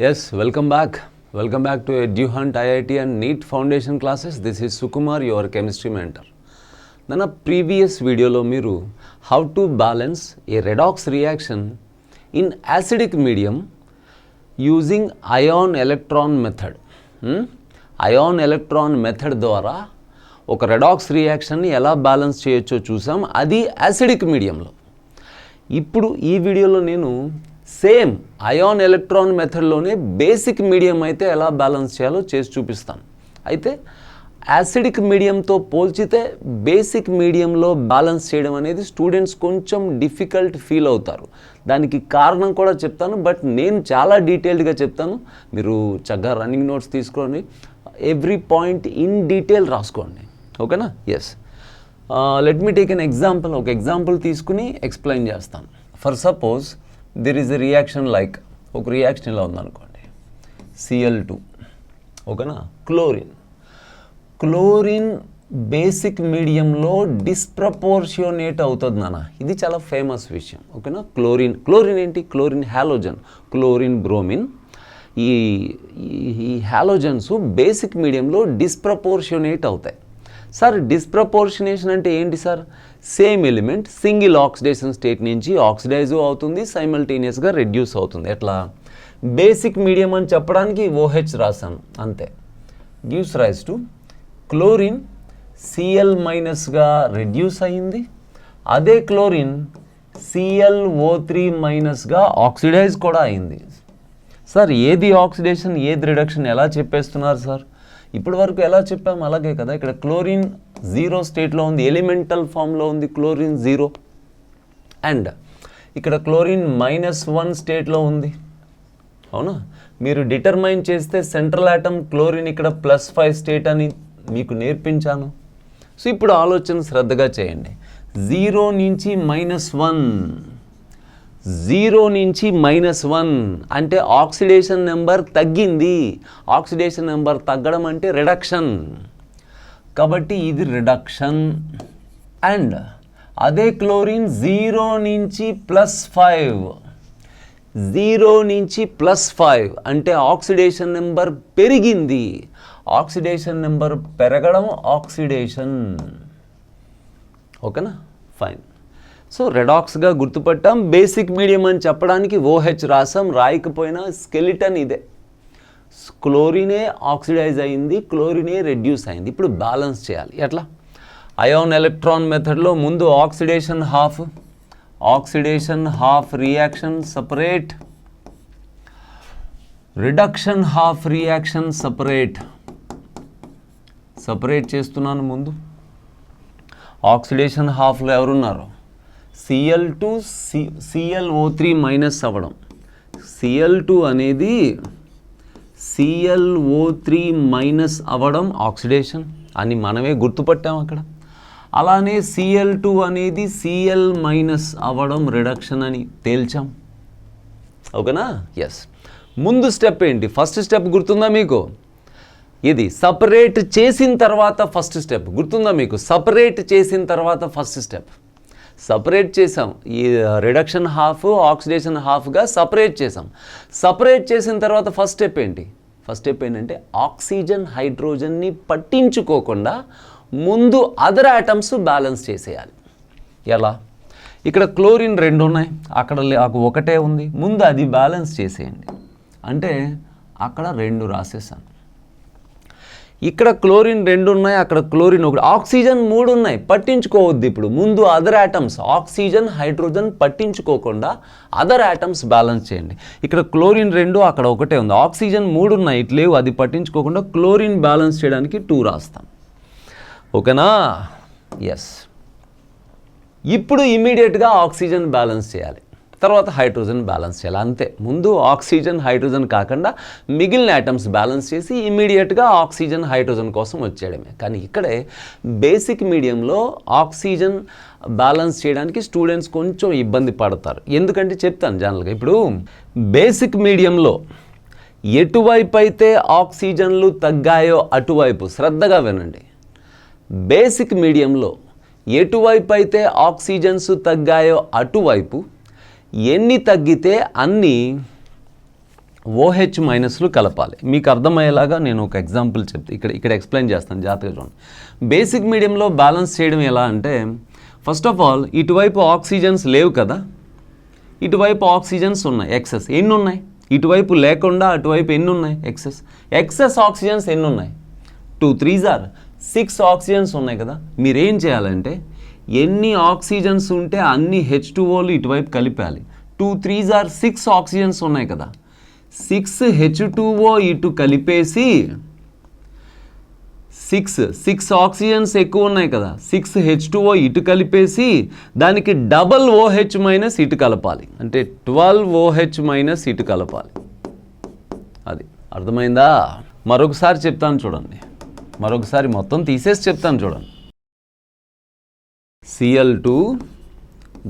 Yes, welcome back. Welcome back to EduHunt IIT and NEET Foundation classes. This is Sukumar, your chemistry mentor. Nana previous video lo meeru how to balance a redox reaction in acidic medium using ion electron method. Ion electron method ద్వారా ఒక redox రియాక్షన్ని ఎలా balance చేయొచ్చో చూసాం, అది acidic మీడియంలో. ఇప్పుడు ఈ వీడియోలో నేను సేమ్ అయాన్ ఎలక్ట్రాన్ మెథడ్లోనే బేసిక్ మీడియం అయితే ఎలా బ్యాలెన్స్ చేయాలో చేసి చూపిస్తాను. అయితే యాసిడిక్ మీడియంతో పోల్చితే బేసిక్ మీడియంలో బ్యాలెన్స్ చేయడం అనేది స్టూడెంట్స్ కొంచెం డిఫికల్ట్ ఫీల్ అవుతారు. దానికి కారణం కూడా చెప్తాను, బట్ నేను చాలా డీటెయిల్డ్గా చెప్తాను. మీరు చక్కగా రన్నింగ్ నోట్స్ తీసుకోండి, ఎవ్రీ పాయింట్ ఇన్ డీటెయిల్ రాసుకోండి, ఓకేనా? Yes, let me take an example. ఒక ఎగ్జాంపుల్ తీసుకుని ఎక్స్ప్లెయిన్ చేస్తాను. For suppose there is a reaction like, ఒక రియాక్షన్ ఇలా ఉందనుకోండి, Cl2, ఓకేనా? క్లోరిన్ బేసిక్ మీడియంలో డిస్ప్రపోర్షియోనేట్ అవుతుంది నాన్న. ఇది చాలా ఫేమస్ విషయం, ఓకేనా? క్లోరిన్ ఏంటి? Chlorine halogen, chlorine bromine. ఈ హ్యాలోజన్స్ బేసిక్ మీడియంలో డిస్ప్రపోర్షియోనేట్ అవుతాయి. సార్, డిస్ప్రపోర్షనేషన్ అంటే ఏంటి sir? Same element single oxidation state నుంచి ఆక్సిడైజ్ అవుతుంది, సైమల్టేనియస్గా రెడ్యూస్ అవుతుంది. ఎట్లా? బేసిక్ మీడియం అని చెప్పడానికి OH రాసాను అంతే. Gives rise to chlorine Cl మైనస్గా రెడ్యూస్ అయ్యింది, అదే క్లోరిన్ ClO3 మైనస్గా ఆక్సిడైజ్ కూడా అయింది. సార్, ఏది ఆక్సిడేషన్ ఏది రిడక్షన్ ఎలా చెప్పేస్తున్నారు సార్? ఇప్పటి వరకు ఎలా చెప్పాము అలాగే కదా. ఇక్కడ క్లోరిన్ 0 స్టేట్లో ఉంది, ఎలిమెంటల్ ఫామ్లో ఉంది క్లోరిన్ 0, అండ్ ఇక్కడ క్లోరిన్ -1 స్టేట్లో ఉంది, అవునా? మీరు డిటర్మైన్ చేస్తే సెంట్రల్ ఆటమ్ క్లోరిన్ ఇక్కడ +5 స్టేట్ అని మీకు నేర్పించాను. సో ఇప్పుడు ఆలోచన శ్రద్ధగా చేయండి. 0 నుంచి -1 అంటే ఆక్సిడేషన్ నెంబర్ తగ్గింది. ఆక్సిడేషన్ నెంబర్ తగ్గడం అంటే రిడక్షన్, కాబట్టి ఇది రిడక్షన్. అండ్ అదే క్లోరిన్ 0 నుంచి +5 అంటే ఆక్సిడేషన్ నెంబర్ పెరిగింది. ఆక్సిడేషన్ నెంబర్ పెరగడం ఆక్సిడేషన్, ఓకేనా? ఫైన్. సో రెడాక్స్గా గుర్తుపట్టాం. బేసిక్ మీడియం అని చెప్పడానికి OH రాసాం, రాయకపోయినా స్కెలిటన్ ఇదే. క్లోరినే ఆక్సిడైజ్ అయింది, క్లోరినే రెడ్యూస్ అయింది. ఇప్పుడు బ్యాలెన్స్ చేయాలి. ఎట్లా? అయాన్ ఎలక్ట్రాన్ మెథడ్లో ముందు oxidation half reaction separate, reduction half reaction separate చేస్తున్నాను. ముందు ఆక్సిడేషన్ హాఫ్లో ఎవరున్నారు? Cl2 ClO3 మైనస్ అవ్వడం. Cl2 అనేది ClO3 మైనస్ అవ్వడం ఆక్సిడేషన్ అని మనమే గుర్తుపట్టాం అక్కడ. అలానే Cl2 అనేది Cl మైనస్ అవ్వడం రిడక్షన్ అని తేల్చాం, ఓకేనా? ఎస్. ముందు స్టెప్ ఏంటి? ఫస్ట్ స్టెప్ గుర్తుందా మీకు? ఇది సపరేట్ చేసిన తర్వాత ఫస్ట్ స్టెప్ గుర్తుందా మీకు? సపరేట్ చేసిన తర్వాత ఫస్ట్ స్టెప్ సపరేట్ చేసాం. ఈ రిడక్షన్ హాఫ్ ఆక్సిడేషన్ హాఫ్గా సపరేట్ చేసాం. సపరేట్ చేసిన తర్వాత ఫస్ట్ స్టెప్ ఏంటంటే ఆక్సిజన్ హైడ్రోజన్ని పట్టించుకోకుండా ముందు అదర్ ఆటమ్స్ బ్యాలెన్స్ చేసేయాలి. ఎలా? ఇక్కడ క్లోరిన్ 2 ఉన్నాయి, అక్కడ ఒకటే ఉంది, ముందు అది బ్యాలెన్స్ చేసేయండి. అంటే అక్కడ 2 రాసేసాను. ఇక్కడ క్లోరిన్ 2 ఉన్నాయి, అక్కడ క్లోరిన్ 1, ఆక్సిజన్ 3 ఉన్నాయి, పట్టించుకోవద్దు. ఇప్పుడు ముందు అదర్ ఆటమ్స్ ఆక్సిజన్ హైడ్రోజన్ పట్టించుకోకుండా అదర్ ఆటమ్స్ బ్యాలెన్స్ చేయండి. ఇక్కడ క్లోరిన్ 2, అక్కడ ఒకటే ఉంది, ఆక్సిజన్ 3 ఉన్నాయి, ఇట్లేవు, అది పట్టించుకోకుండా క్లోరిన్ బ్యాలెన్స్ చేయడానికి 2 రాస్తాం, ఓకేనా? ఎస్. ఇప్పుడు ఇమీడియట్గా ఆక్సిజన్ బ్యాలెన్స్ చేయాలి, తర్వాత హైడ్రోజన్ బ్యాలెన్స్ చేయాలి, అంతే. ముందు ఆక్సిజన్ హైడ్రోజన్ కాకుండా మిగిలిన ఐటమ్స్ బ్యాలెన్స్ చేసి ఇమీడియట్గా ఆక్సిజన్ హైడ్రోజన్ కోసం వచ్చేయడమే. కానీ ఇక్కడే బేసిక్ మీడియంలో ఆక్సిజన్ బ్యాలెన్స్ చేయడానికి స్టూడెంట్స్ కొంచెం ఇబ్బంది పడతారు. ఎందుకంటే చెప్తాను జనరల్గా. ఇప్పుడు బేసిక్ మీడియంలో ఎటువైపు అయితే ఆక్సిజన్లు తగ్గాయో అటువైపు, శ్రద్ధగా వినండి, బేసిక్ మీడియంలో ఎటువైపు అయితే ఆక్సిజన్స్ తగ్గాయో అటువైపు ఎన్ని తగ్గితే అన్ని OH మైనస్లు కలపాలి. మీకు అర్థమయ్యేలాగా నేను ఒక ఎగ్జాంపుల్ చెప్తే ఇక్కడ ఎక్స్ప్లెయిన్ చేస్తాను, జాగ్రత్తగా చూడండి. బేసిక్ మీడియంలో బ్యాలెన్స్ చేయడం ఎలా అంటే, ఫస్ట్ ఆఫ్ ఆల్ ఇటువైపు ఆక్సిజన్స్ లేవు కదా, ఇటువైపు ఆక్సిజన్స్ ఉన్నాయి ఎక్సెస్. ఎన్ని ఉన్నాయి? ఇటువైపు లేకుండా అటువైపు ఎన్ని ఉన్నాయి? ఎక్సెస్ ఆక్సిజన్స్ ఎన్ని ఉన్నాయి? 2 3s are 6 ఆక్సిజన్స్ ఉన్నాయి కదా. మీరేం చేయాలంటే ఎన్ని ఆక్సిజన్స్ ఉంటే అన్ని H2Oలు ఇటువైపు కలిపాలి. 2 3s are 6 ఆక్సిజన్స్ ఉన్నాయి కదా, 6 H2O ఇటు కలిపేసి 6 ఆక్సిజన్స్ ఎక్కువ ఉన్నాయి కదా, 6 H2O ఇటు కలిపేసి దానికి డబల్ OH మైనస్ ఇటు కలపాలి. అంటే 12 OH మైనస్ ఇటు కలపాలి. అది అర్థమైందా? మరొకసారి చెప్తాను చూడండి, మరొకసారి మొత్తం తీసేసి చెప్తాను చూడండి. Cl2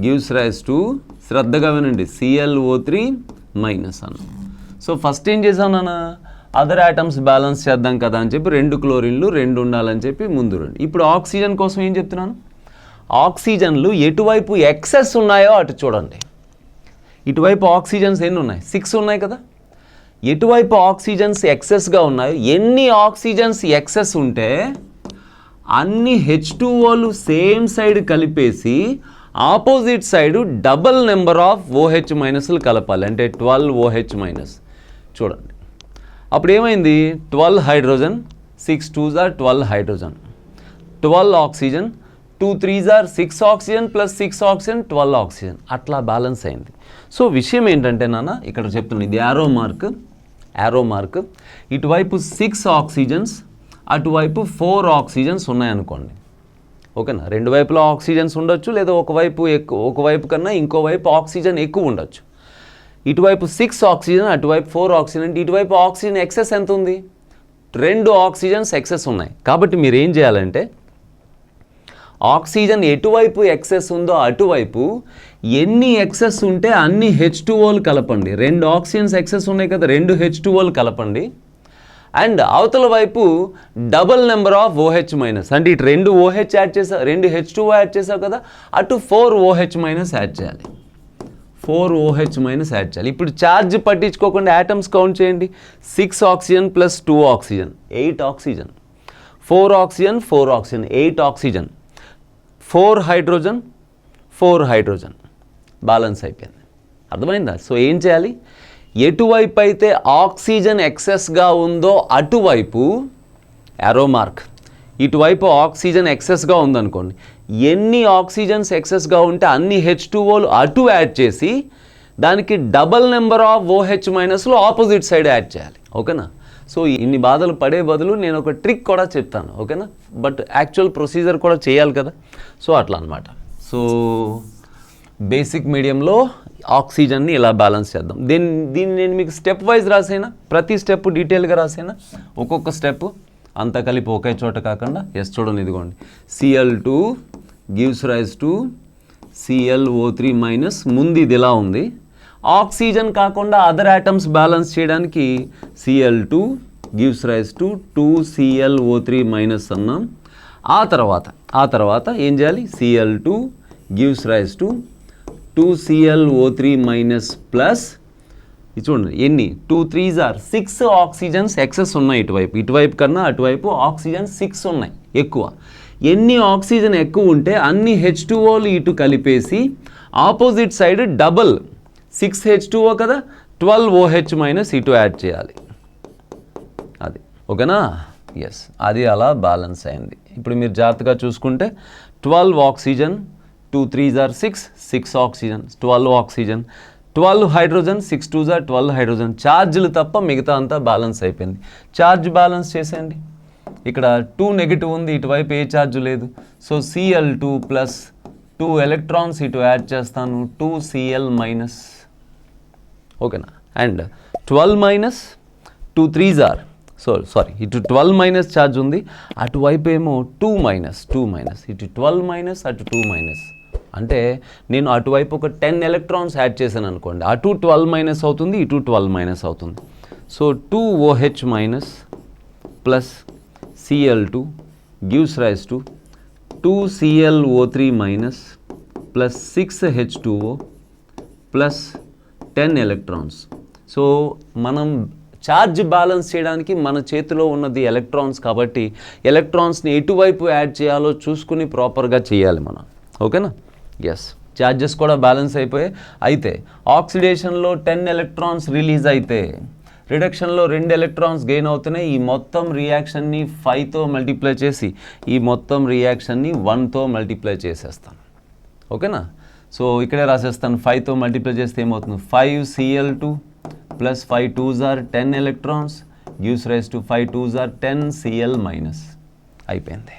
gives rise to, శ్రద్ధగా వినండి, ClO3 మైనస్ అన్న. సో ఫస్ట్ ఏం చేశాను నాన్న, అదర్ ఆటమ్స్ బ్యాలెన్స్ చేద్దాం కదా అని చెప్పి 2 క్లోరిన్లు 2 ఉండాలని చెప్పి ముందు రండి. ఇప్పుడు ఆక్సిజన్ కోసం ఏం చెప్తున్నాను, ఆక్సిజన్లు ఎటువైపు ఎక్సెస్ ఉన్నాయో అటు చూడండి. ఇటువైపు ఆక్సిజన్స్ ఎన్ని ఉన్నాయి? 6 ఉన్నాయి కదా. ఎటువైపు ఆక్సిజన్స్ ఎక్సెస్గా ఉన్నాయో, ఎన్ని ఆక్సిజన్స్ ఎక్సెస్ ఉంటే అన్ని H2Oలు సేమ్ సైడ్ కలిపేసి opposite side double number of OH మైనస్లు కలపాలి. అంటే 12 OH మైనస్. చూడండి అప్పుడు ఏమైంది, 12 hydrogen, 6 2s are 12 hydrogen, 12 oxygen, 2 3s are 6 oxygen plus 6 oxygen 12 oxygen. అట్లా బ్యాలెన్స్ అయింది. సో విషయం ఏంటంటే నాన్న, ఇక్కడ చెప్తున్నాను, ఇది యారో మార్క్. ఇటువైపు 6 ఆక్సిజన్స్, అటువైపు 4 ఆక్సిజన్స్ ఉన్నాయనుకోండి. ఓకేనా? రెండు వైపులో ఆక్సిజన్స్ ఉండొచ్చు, లేదా ఒకవైపు కన్నా ఇంకోవైపు ఆక్సిజన్ ఎక్కువ ఉండొచ్చు. ఇటువైపు 6 ఆక్సిజన్, అటువైపు 4 ఆక్సిజన్. అంటే ఇటువైపు ఆక్సిజన్ ఎక్సెస్ ఎంత ఉంది? 2 ఆక్సిజన్స్ ఎక్సెస్ ఉన్నాయి. కాబట్టి మీరు ఏం చేయాలంటే, ఆక్సిజన్ ఎటువైపు ఎక్సెస్ ఉందో అటువైపు ఎన్ని ఎక్సెస్ ఉంటే అన్ని H2Oలు కలపండి. 2 ఆక్సిజన్స్ ఎక్సెస్ ఉన్నాయి కదా, 2 H2Oలు కలపండి. అండ్ అవతల వైపు double number of OH minus. అంటే ఇటు 2 OH యాడ్ చేసావు, 2 H2O యాడ్ చేసావు కదా, అటు 4 OH మైనస్ యాడ్ చేయాలి. 4 OH మైనస్ యాడ్ చేయాలి. ఇప్పుడు ఛార్జ్ పట్టించుకోకుండా యాటమ్స్ కౌంట్ చేయండి. 6 oxygen plus 2 oxygen 8 oxygen, 4 oxygen 4 oxygen 8 oxygen, 4 hydrogen balance అయిపోయింది. అర్థమైందా? సో ఏం చేయాలి, ఎటువైపు అయితే ఆక్సిజన్ ఎక్సెస్గా ఉందో అటువైపు యారో మార్క్, ఇటువైపు ఆక్సిజన్ ఎక్సెస్గా ఉందనుకోండి, ఎన్ని ఆక్సిజన్స్ ఎక్సెస్గా ఉంటే అన్ని H2Oలు అటు యాడ్ చేసి దానికి డబల్ నెంబర్ ఆఫ్ OH మైనస్లు ఆపోజిట్ సైడ్ యాడ్ చేయాలి. ఓకేనా? సో ఇన్ని బాధలు పడే బదులు నేను ఒక ట్రిక్ కూడా చెప్తాను. ఓకేనా? బట్ యాక్చువల్ ప్రొసీజర్ కూడా చేయాలి కదా. సో అట్లా అనమాట. సో బేసిక్ మీడియంలో ఆక్సిజన్ని ఇలా బ్యాలెన్స్ చేద్దాం. దీన్ని నేను మీకు స్టెప్ వైజ్ రాసేనా, ప్రతి స్టెప్ డీటెయిల్గా రాసేనా, ఒక్కొక్క స్టెప్ అంతా కలిపి ఒకే చోట కాకుండా. ఎస్ చూడండి, ఇదిగోండి, Cl2 gives rise to ClO3 minus. ముందు ఇది ఇలా ఉంది. ఆక్సిజన్ కాకుండా అదర్ ఆటమ్స్ బ్యాలెన్స్ చేయడానికి Cl2 gives rise to 2ClO3 minus అన్నాం. ఆ తర్వాత ఏం చేయాలి, Cl2 gives rise to 2ClO3 minus plus, ఇది చూడండి ఎన్ని, 2 3s are 6 ఆక్సిజన్స్ ఎక్సెస్ ఉన్నాయి. ఇటువైపు కన్నా అటువైపు ఆక్సిజన్ 6 ఉన్నాయి ఎక్కువ. ఎన్ని ఆక్సిజన్ ఎక్కువ ఉంటే అన్ని H2Oలు ఇటు కలిపేసి ఆపోజిట్ సైడ్ డబల్, 6 H2O కదా, 12 OH మైనస్ ఇటు యాడ్ చేయాలి. అది ఓకేనా? ఎస్, అది అలా బ్యాలెన్స్ అయింది. ఇప్పుడు మీరు జాగ్రత్తగా చూసుకుంటే 12 oxygen, 2 3s are 6 oxygen, 12 oxygen, 12 hydrogen, 6 2s are 12 hydrogen. ఛార్జీలు తప్ప మిగతా అంతా బ్యాలెన్స్ అయిపోయింది. ఛార్జ్ బ్యాలెన్స్ చేసేయండి. ఇక్కడ 2 నెగిటివ్ ఉంది, ఇటువైపు ఏ ఛార్జ్ లేదు. సో Cl2 ప్లస్ 2 ఎలక్ట్రాన్స్ ఇటు యాడ్ చేస్తాను, 2Cl మైనస్. ఓకేనా? And 12 minus 2 3s are, sorry ఇటు 12 మైనస్ ఛార్జ్ ఉంది, అటువైపు ఏమో 2 మైనస్, ఇటు 12 మైనస్, అటు 2 మైనస్. అంటే నేను అటువైపు ఒక 10 ఎలక్ట్రాన్స్ యాడ్ చేశాను అనుకోండి, అటు 12 మైనస్ అవుతుంది, ఇటు 12 మైనస్ అవుతుంది. So 2 OH minus plus Cl2 gives rise to 2ClO3 minus plus 6 H2O plus 10 electrons. So మనం ఛార్జ్ బ్యాలెన్స్ చేయడానికి మన చేతిలో ఉన్నది ఎలక్ట్రాన్స్ కాబట్టి ఎలక్ట్రాన్స్ని ఎటువైపు యాడ్ చేయాలో చూసుకుని ప్రాపర్గా చేయాలి మనం. ఓకేనా? ఎస్, ఛార్జెస్ కూడా బ్యాలెన్స్ అయిపోయాయి. అయితే ఆక్సిడేషన్లో 10 ఎలక్ట్రాన్స్ రిలీజ్ అయితే రిడక్షన్లో 2 ఎలక్ట్రాన్స్ గెయిన్ అవుతున్నాయి. ఈ మొత్తం రియాక్షన్ని 5తో మల్టిప్లై చేసి ఈ మొత్తం రియాక్షన్ని 1తో మల్టిప్లై చేసేస్తాను. ఓకేనా? సో ఇక్కడే రాసేస్తాను. 5తో మల్టిప్లై చేస్తే ఏమవుతుంది? 5Cl2 plus 5 2s are 10 electrons gives rise to 5 2s are 10 Cl minus. అయిపోయింది.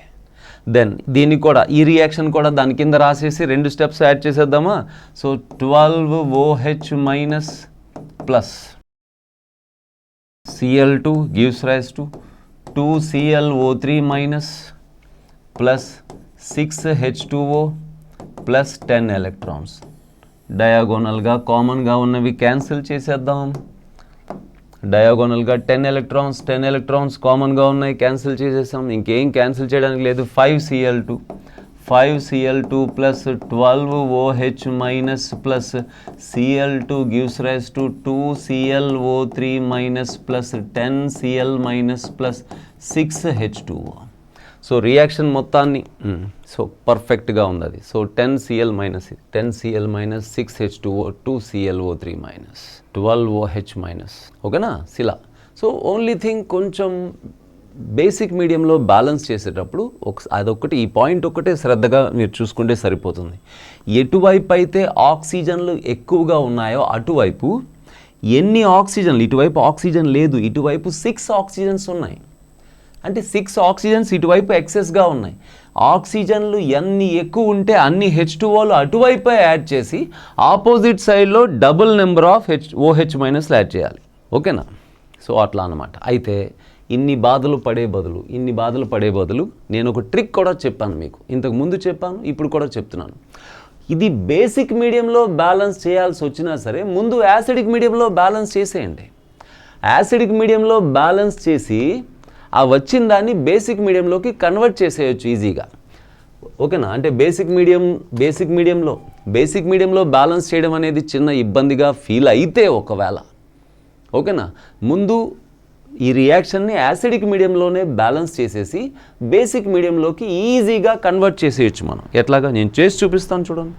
దెన్ దీన్ని కూడా ఈ రియాక్షన్ కూడా దాని కింద రాసేసి 2 స్టెప్స్ యాడ్ చేసేద్దామా? So 12OH minus plus Cl2 gives rise to 2ClO3 minus plus 6H2O plus 10 electrons. డయాగోనల్గా కామన్గా ఉన్నవి క్యాన్సిల్ చేసేద్దాం. డయాగోనల్గా 10 ఎలక్ట్రాన్స్ కామన్గా ఉన్నాయి, క్యాన్సిల్ చేసేసాం. ఇంకేం క్యాన్సిల్ చేయడానికి లేదు. 5Cl2 plus 12OH minus plus Cl2 gives rise to 2ClO3 minus plus 10Cl minus plus 6H2O. So reaction మొత్తాన్ని సో పర్ఫెక్ట్గా ఉంది అది. So 10Cl minus 6H2O 2ClO3 minus 12OH minus. ఓకేనా? సిలా. సో ఓన్లీ థింగ్ కొంచెం basic మీడియంలో balance చేసేటప్పుడు అదొక్కటి, ఈ పాయింట్ ఒక్కటే శ్రద్ధగా మీరు చూసుకుంటే సరిపోతుంది. ఎటువైపు అయితే ఆక్సిజన్లు ఎక్కువగా ఉన్నాయో అటువైపు ఎన్ని ఆక్సిజన్లు, ఇటువైపు ఆక్సిజన్ లేదు, ఇటువైపు 6 ఆక్సిజన్స్ ఉన్నాయి. అంటే 6 ఆక్సిజన్స్ ఇటువైపు ఎక్సెస్గా ఉన్నాయి. ఆక్సిజన్లు ఎన్ని ఎక్కువ ఉంటే అన్ని H2Oలు అటువైపే యాడ్ చేసి ఆపోజిట్ సైడ్లో డబుల్ నెంబర్ ఆఫ్ OH మైనస్లు యాడ్ చేయాలి. ఓకేనా? సో అట్లా అన్నమాట. అయితే ఇన్ని బాధలు పడే బదులు నేను ఒక ట్రిక్ కూడా చెప్పాను మీకు. ఇంతకు ముందు చెప్పాను, ఇప్పుడు కూడా చెప్తున్నాను. ఇది బేసిక్ మీడియంలో బ్యాలెన్స్ చేయాల్సి వచ్చినా సరే ముందు యాసిడిక్ మీడియంలో బ్యాలెన్స్ చేసేయండి. యాసిడిక్ మీడియంలో బ్యాలెన్స్ చేసి ఆ వచ్చిన దాన్ని బేసిక్ మీడియంలోకి కన్వర్ట్ చేసేయచ్చు ఈజీగా. ఓకేనా? అంటే బేసిక్ మీడియంలో బ్యాలెన్స్ చేయడం అనేది చిన్న ఇబ్బందిగా ఫీల్ అయితే ఒకవేళ, ఓకేనా, ముందు ఈ రియాక్షన్ని యాసిడిక్ మీడియంలోనే బ్యాలెన్స్ చేసేసి బేసిక్ మీడియంలోకి ఈజీగా కన్వర్ట్ చేసేయచ్చు మనం. ఎట్లాగా నేను చేసి చూపిస్తాను చూడండి.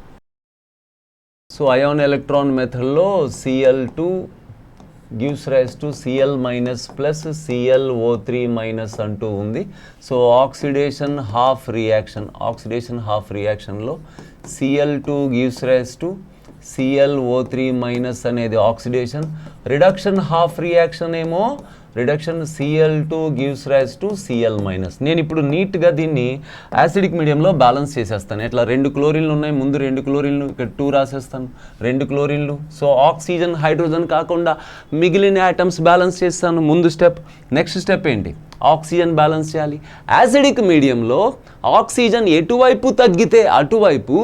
సో అయాన్ ఎలక్ట్రాన్ మెథడ్లో Cl2 gives rise to Cl minus plus ClO3 minus అంటూ ఉంది. సో ఆక్సిడేషన్ హాఫ్ రియాక్షన్లో Cl2 gives rise to ClO3 minus అనేది ఆక్సిడేషన్. రిడక్షన్ హాఫ్ రియాక్షన్ ఏమో Cl2 gives rise to Cl minus. నేను ఇప్పుడు నీట్గా దీన్ని యాసిడిక్ మీడియంలో బ్యాలెన్స్ చేసేస్తాను. ఎట్లా 2 క్లోరిన్లు ఉన్నాయి, ముందు 2 క్లోరిన్లు, ఇక్కడ 2 రాసేస్తాను, 2 క్లోరిన్లు. సో ఆక్సిజన్ హైడ్రోజన్ కాకుండా మిగిలిన యాటమ్స్ బ్యాలెన్స్ చేస్తాను ముందు స్టెప్. నెక్స్ట్ స్టెప్ ఏంటి? ఆక్సిజన్ బ్యాలెన్స్ చేయాలి. యాసిడిక్ మీడియంలో ఆక్సిజన్ ఎటువైపు తగ్గితే అటువైపు,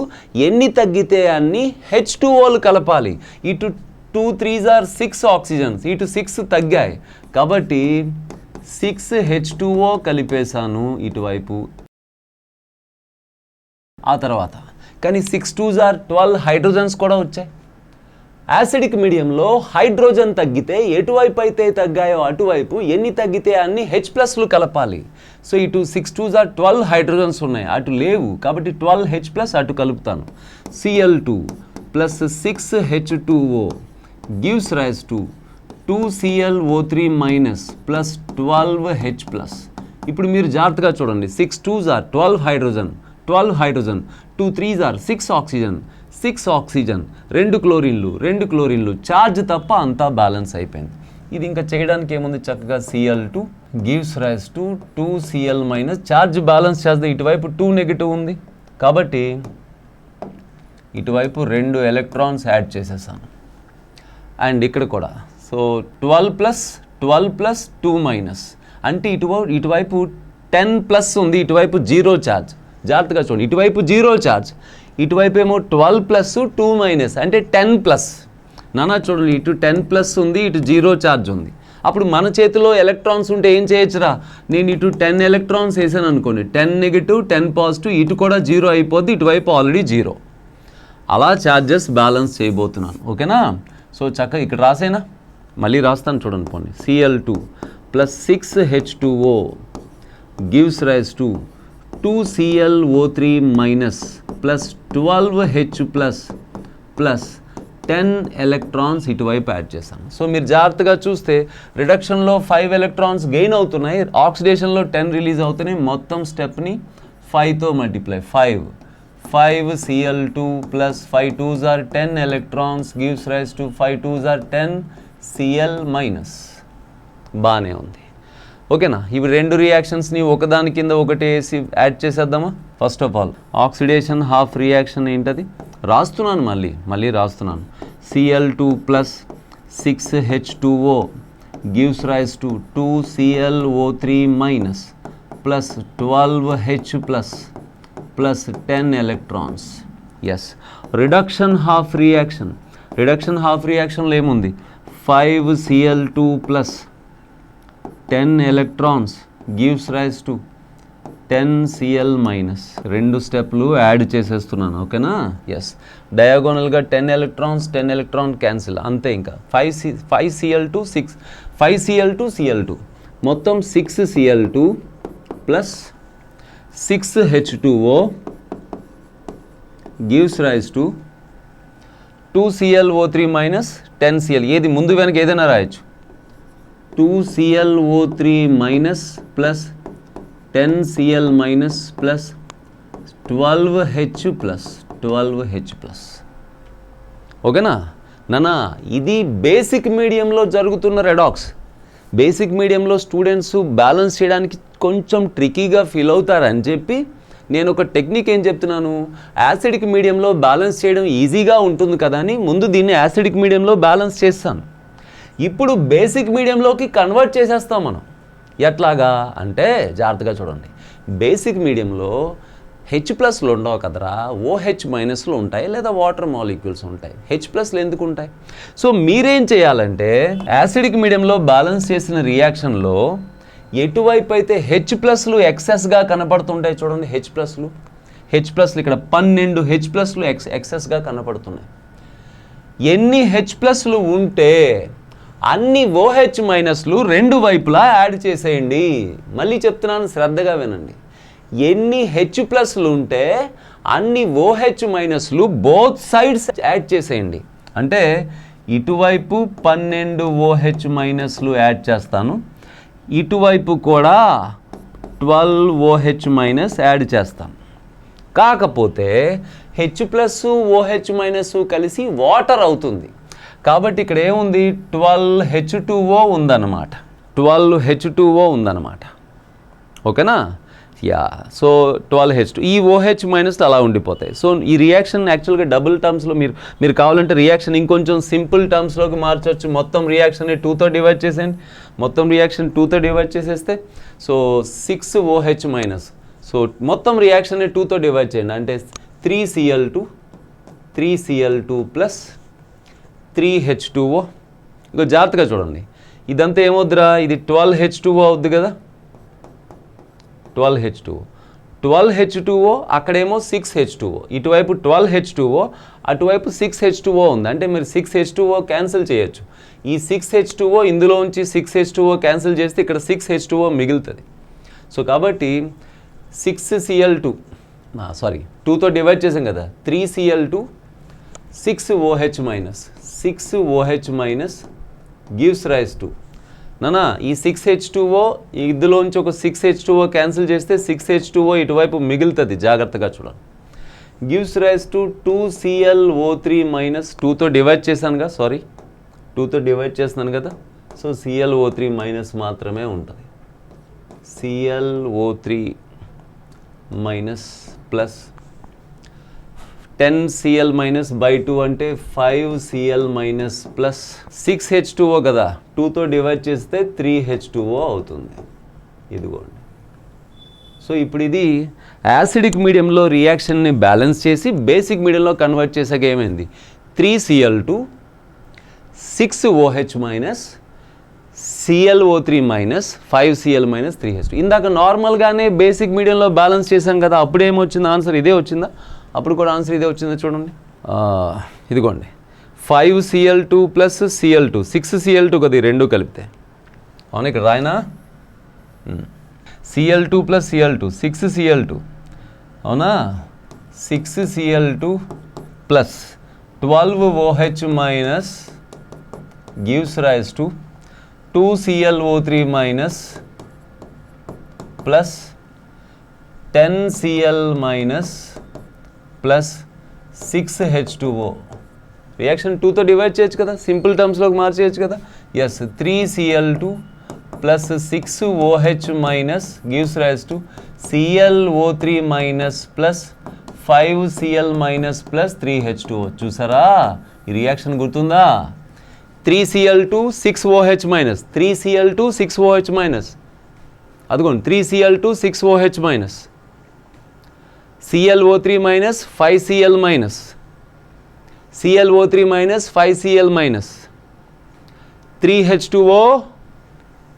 ఎన్ని తగ్గితే అన్ని H2Oలు కలపాలి. ఇటు 2 3s are 6 ఆక్సిజన్స్, ఇటు 6 తగ్గాయి కాబట్టి 6H2O కలిపేశాను ఇటువైపు. ఆ తర్వాత కానీ 6 2s are 12 హైడ్రోజన్స్ కూడా వచ్చాయి. యాసిడిక్ మీడియంలో హైడ్రోజన్ తగ్గితే ఎటువైపు అయితే తగ్గాయో అటువైపు, ఎన్ని తగ్గితే అన్ని H+లు కలపాలి. సో ఇటు 6 2s are 12 హైడ్రోజన్స్ ఉన్నాయి, అటు లేవు కాబట్టి 12H+ అటు కలుపుతాను. Cl2 plus 6H2O gives rise to 2ClO3 minus plus 12H+. ఇప్పుడు మీరు జాగ్రత్తగా చూడండి. 6 2s are 12 hydrogen, 2 3s are 6 oxygen, 2 క్లోరిన్లు, ఛార్జ్ తప్ప అంతా బ్యాలెన్స్ అయిపోయింది. ఇది ఇంకా చేయడానికి ఏముంది, చక్కగా Cl2 gives rise to 2Cl minus, charge balance చేస్తే ఇటువైపు 2 నెగిటివ్ ఉంది కాబట్టి ఇటువైపు 2 ఎలక్ట్రాన్స్ యాడ్ చేసేసాను. అండ్ ఇక్కడ కూడా సో 12 ప్లస్ 2 మైనస్ అంటే ఇటువైపు 10+ ఉంది, ఇటువైపు 0 ఛార్జ్. జాగ్రత్తగా చూడండి, ఇటువైపు 0 ఛార్జ్, ఇటువైపు ఏమో 12 ప్లస్ 2 మైనస్ అంటే 10+. నానా చూడండి, ఇటు 10+ ఉంది, ఇటు 0 ఛార్జ్ ఉంది. అప్పుడు మన చేతిలో ఎలక్ట్రాన్స్ ఉంటే ఏం చేయొచ్చురా, నేను ఇటు 10 ఎలక్ట్రాన్స్ వేసాను అనుకోండి, 10 నెగిటివ్ 10 పాజిటివ్, ఇటు కూడా 0 అయిపోద్ది, ఇటువైపు ఆల్రెడీ 0. అలా ఛార్జెస్ బ్యాలెన్స్ చేయబోతున్నాను. ఓకేనా? సో చక్కగా ఇక్కడ రాసేనా, మళ్ళీ రాస్తాను చూడండి పోనీ. Cl2 plus 6H2O gives rise to 2ClO3 minus plus 12H plus 10 electrons ఇటువైపు యాడ్ చేశాను. సో మీరు జాగ్రత్తగా చూస్తే రిడక్షన్లో 5 ఎలక్ట్రాన్స్ గెయిన్ అవుతున్నాయి, ఆక్సిడేషన్లో 10 రిలీజ్ అవుతున్నాయి. మొత్తం stepney 5తో multiply. 5 Cl2 plus 5 2s are 10 electrons gives rise to 5 2s are 10 Cl minus. బాగానే ఉంది, ఓకేనా? ఇవి రెండు రియాక్షన్స్ని ఒకదాని కింద ఒకటి వేసి యాడ్ చేసేద్దామా? First of all oxidation half reaction ఏంటది రాస్తున్నాను, మళ్ళీ రాస్తున్నాను. Cl2 plus 6H2O gives rise to 2ClO3 minus plus 12H plus 10 electrons. Yes, reduction half reactionలో ఏముంది? 5 Cl2 plus 10 electrons gives rise to 10 Cl minus. రెండు స్టెప్లు యాడ్ చేసేస్తున్నాను, ఓకేనా? Yes, డయాగోనల్గా 10 electrons 10 electron cancel, అంతే. ఇంకా 5 Cl2 మొత్తం 6 Cl2 plus 6H2O gives rise to 2ClO3 minus 10 Cl. ఏది ముందు వెనక ఏదైనా రాయొచ్చు. 2ClO3 minus plus 10 Cl minus plus 12H plus. ఓకేనా నానా? ఇది బేసిక్ మీడియంలో జరుగుతున్న రెడాక్స్. బేసిక్ మీడియంలో స్టూడెంట్స్ బ్యాలెన్స్ చేయడానికి కొంచెం ట్రికీగా ఫీల్ అవుతారని చెప్పి నేను ఒక టెక్నిక్ ఏం చెప్తున్నాను, యాసిడిక్ మీడియంలో బ్యాలెన్స్ చేయడం ఈజీగా ఉంటుంది కదా అని ముందు దీన్ని యాసిడిక్ మీడియంలో బ్యాలెన్స్ చేస్తాను. ఇప్పుడు బేసిక్ మీడియంలోకి కన్వర్ట్ చేసేస్తాం మనం. ఎట్లాగా అంటే జాగ్రత్తగా చూడండి. బేసిక్ మీడియంలో H+లు ఉండవు కదరా, OH- ఉంటాయి, లేదా వాటర్ మాలిక్యూల్స్ ఉంటాయి. H+లు ఎందుకు ఉంటాయి? సో మీరేం చేయాలంటే యాసిడిక్ మీడియంలో బ్యాలెన్స్ చేసిన రియాక్షన్లో ఎటువైపు అయితే H+లు ఎక్సెస్గా కనపడుతుంటాయి చూడండి, H+లు ఇక్కడ 12 H+లు ఎక్సెస్గా కనపడుతున్నాయి. ఎన్ని H+లు ఉంటే అన్ని OH- రెండు వైపులా యాడ్ చేసేయండి. మళ్ళీ చెప్తున్నాను, శ్రద్ధగా వినండి. ఎన్ని H+లు ఉంటే అన్ని OH- బోత్ సైడ్స్ యాడ్ చేసేయండి. అంటే ఇటువైపు 12 OH- యాడ్ చేస్తాను, ఇటువైపు కూడా 12 OH- యాడ్ చేస్తాను. కాకపోతే H+OH- కలిసి వాటర్ అవుతుంది. కాబట్టి ఇక్కడ ఏముంది? 12H2O ఉందన్నమాట. 12H2O ఉందన్నమాట, ఓకేనా? యా, సో 12H2, ఈ OH- అలా ఉండిపోతాయి. సో ఈ రియాక్షన్ యాక్చువల్గా డబుల్ టర్మ్స్లో మీరు కావాలంటే రియాక్షన్ ఇంకొంచెం సింపుల్ టర్మ్స్లోకి మార్చవచ్చు. మొత్తం రియాక్షన్ని 2తో డివైడ్ చేసేయండి. మొత్తం రియాక్షన్ 2తో డివైడ్ చేసేస్తే సో 6 OH-. సో మొత్తం రియాక్షన్ని 2తో డివైడ్ చేయండి, అంటే 3Cl2 ప్లస్ 3H2O. ఇంకో జాగ్రత్తగా చూడండి, ఇదంతా ఏమవుద్దిరా? ఇది 12H2O అవుద్ది కదా, 12H2O అక్కడేమో 6H2O, ఇటువైపు 12H2O, అటువైపు 6H2O ఉంది. అంటే మీరు 6H2O క్యాన్సిల్ చేయొచ్చు. ఈ 6H2O ఇందులోంచి 6H2O క్యాన్సిల్ చేస్తే ఇక్కడ 6H2O మిగులుతుంది. సో కాబట్టి 2తో డివైడ్ చేసాం కదా, 3Cl2 6OH- gives rise to నానా ఈ 6H2O ఇందులోంచి ఒక 6H2O క్యాన్సిల్ చేస్తే 6H2O ఇటువైపు మిగులుతుంది. జాగ్రత్తగా చూడండి. గివ్స్ రైజ్ టు 2ClO3 - 2తో డివైడ్ చేశానుగా, 2తో డివైడ్ చేస్తున్నాను కదా. సో ClO3 - మాత్రమే ఉంటుంది. ClO3 - ప్లస్ 10Cl- 2 అంటే 5Cl- ప్లస్ 6H2O కదా, 2తో డివైడ్ చేస్తే 3H2O అవుతుంది. ఇదిగోండి. సో ఇప్పుడు ఇది యాసిడిక్ మీడియంలో రియాక్షన్ని బ్యాలెన్స్ చేసి బేసిక్ మీడియంలో కన్వర్ట్ చేసాక ఏమైంది? 3Cl2 6OH- ClO3 - 5Cl- 3H2. ఇందాక నార్మల్గానే బేసిక్ మీడియంలో బ్యాలెన్స్ చేసాం కదా, అప్పుడు ఏమొచ్చింది? ఆన్సర్ ఇదే వచ్చిందా? అప్పుడు కూడా ఆన్సర్ ఇదే వచ్చిందా? చూడండి, ఇదిగోండి 5Cl2 ప్లస్ Cl2 6Cl2 కదా, రెండు కలిపితే. అవునా, ఇక్కడ రాయనా? Cl2 ప్లస్ Cl2 6Cl2 అవునా, 6Cl2 plus 12OH minus gives rise to 2ClO3 minus plus 10Cl minus plus 6H2O. Reaction 2తో డివైడ్ చేయొచ్చు కదా, సింపుల్ టర్మ్స్లోకి మార్చేయచ్చు కదా. Yes, 3Cl2 plus 6OH minus gives rise to ClO3 minus plus 5Cl minus plus 3H2O. చూసారా ఈ reaction గుర్తుందా? 3Cl2 6OH minus 3Cl2 6OH minus, అదిగోండి 3Cl2 6OH minus ClO3 minus 5Cl minus ClO3 minus 5Cl minus 3H2O